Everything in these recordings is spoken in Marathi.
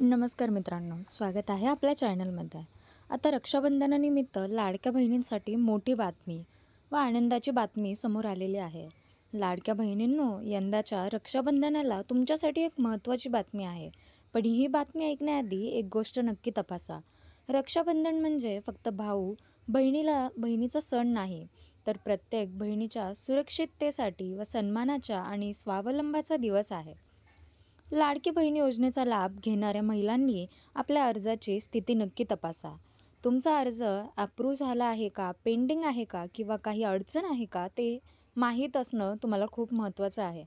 नमस्कार मित्रांनो, स्वागत आहे आपल्या चॅनलमध्ये. आता रक्षाबंधनानिमित्त लाडक्या बहिणींसाठी मोठी बातमी व आनंदाची बातमी समोर आलेली आहे. लाडक्या बहिणींनो, यंदाच्या रक्षाबंधनाला तुमच्यासाठी एक महत्त्वाची बातमी आहे. पण ही बातमी ऐकण्याआधी एक गोष्ट नक्की तपासा. रक्षाबंधन म्हणजे फक्त भाऊ बहिणीचा सण नाही, तर प्रत्येक बहिणीच्या सुरक्षिततेसाठी व सन्मानाच्या आणि स्वावलंबाचा दिवस आहे. लाडकी बहीण योजनेचा लाभ घेणाऱ्या महिलांनी आपल्या अर्जाची स्थिती नक्की तपासा. तुमचा अर्ज अप्रूव्ह झाला आहे का, पेंडिंग आहे का किंवा काही अडचण आहे का, ते माहीत असणं तुम्हाला खूप महत्त्वाचं आहे.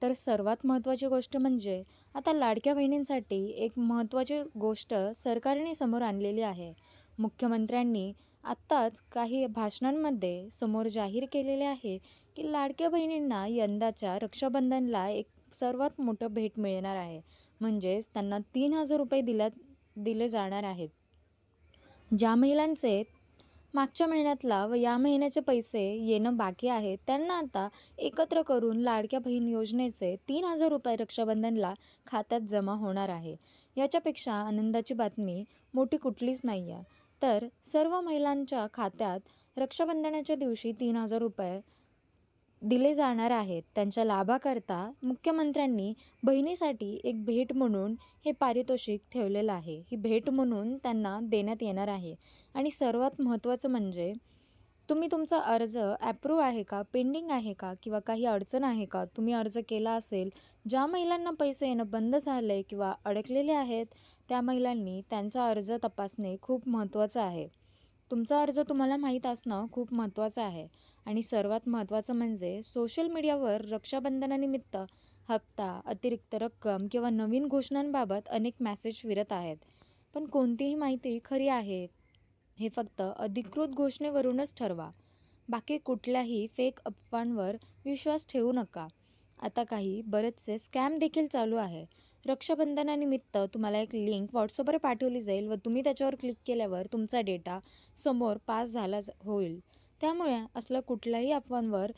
तर सर्वात महत्त्वाची गोष्ट म्हणजे आता लाडक्या बहिणींसाठी एक महत्त्वाची गोष्ट सरकारने समोर आणलेली आहे. मुख्यमंत्र्यांनी आत्ताच काही भाषणांमध्ये समोर जाहीर केलेले आहे की लाडक्या बहिणींना यंदाच्या रक्षाबंधनला एक सर्वात मोठं भेट मिळणार आहे. म्हणजेच त्यांना 3,000 रुपये दिले जाणार आहेत. ज्या महिलांचे मागच्या महिन्यातला व या महिन्याचे पैसे येणं बाकी आहे, त्यांना आता एकत्र करून लाडक्या बहीण योजनेचे 3,000 रुपये रक्षाबंधनला खात्यात जमा होणार आहे. याच्यापेक्षा आनंदाची बातमी मोठी कुठलीच नाही आहे. तर सर्व महिलांच्या खात्यात रक्षाबंधनाच्या दिवशी 3,000 रुपये दिले जाणार आहेत. त्यांच्या लाभाकरता मुख्यमंत्र्यांनी बहिणीसाठी एक भेट म्हणून हे पारितोषिक ठेवलेलं आहे. ही भेट म्हणून त्यांना देण्यात येणार आहे. आणि सर्वात महत्त्वाचं म्हणजे तुम्ही तुमचा अर्ज ॲप्रूव्ह आहे का, पेंडिंग आहे का किंवा काही अडचण आहे का, तुम्ही अर्ज केला असेल, ज्या महिलांना पैसे येणं बंद झाले किंवा अडकलेले आहेत, त्या महिलांनी त्यांचा अर्ज तपासणे खूप महत्त्वाचं आहे. तुमचा अर्ज तुम्हाला माहीत असणं खूप महत्त्वाचं आहे. आणि सर्वात महत्त्वाचं म्हणजे सोशल मीडियावर रक्षाबंधनानिमित्त हप्ता, अतिरिक्त रक्कम किंवा नवीन घोषणांबाबत अनेक मेसेज फिरत आहेत. पण कोणतीही माहिती खरी आहे हे फक्त अधिकृत घोषणेवरूनच ठरवा. बाकी कुठल्याही फेक अफवांवर विश्वास ठेवू नका. आता काही बरेचसे स्कॅम देखील चालू आहे. रक्षाबंधनानिमित्त तुम्हाला एक लिंक व्हॉट्सअपवर पाठवली जाईल व तुम्ही त्याच्यावर क्लिक केल्यावर तुमचा डेटा समोर पास झाला होईल. त्यामुळे असल्या कुठल्याही अफवांवर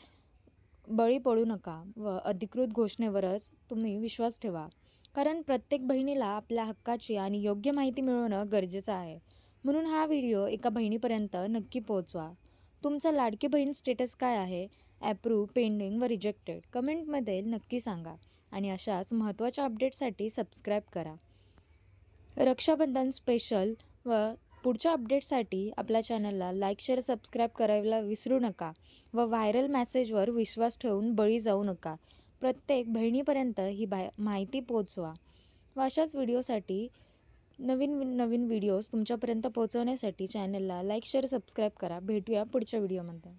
बळी पडू नका व अधिकृत घोषणेवरच तुम्ही विश्वास ठेवा. कारण प्रत्येक बहिणीला आपल्या हक्काची आणि योग्य माहिती मिळवणं गरजेचं आहे. म्हणून हा व्हिडिओ एका बहिणीपर्यंत नक्की पोहोचवा. तुमचा लाडकी बहीण स्टेटस काय आहे? ॲप्रूव्ह, पेंडिंग व रिजेक्टेड कमेंटमध्ये नक्की सांगा. आणि अशाच महत्त्वाच्या अपडेटसाठी सबस्क्राईब करा. रक्षाबंधन स्पेशल व पुढच्या अपडेटसाठी आपल्या चॅनलला लाईक, शेअर, सबस्क्राईब करायला विसरू नका व व्हायरल मेसेजवर विश्वास ठेवून बळी जाऊ नका. प्रत्येक बहिणीपर्यंत ही माहिती पोहोचवा व अशाच व्हिडिओसाठी नवीन व्हिडिओज तुमच्यापर्यंत पोहोचवण्यासाठी चॅनलला लाईक, शेअर, सबस्क्राईब करा. भेटूया पुढच्या व्हिडिओमध्ये.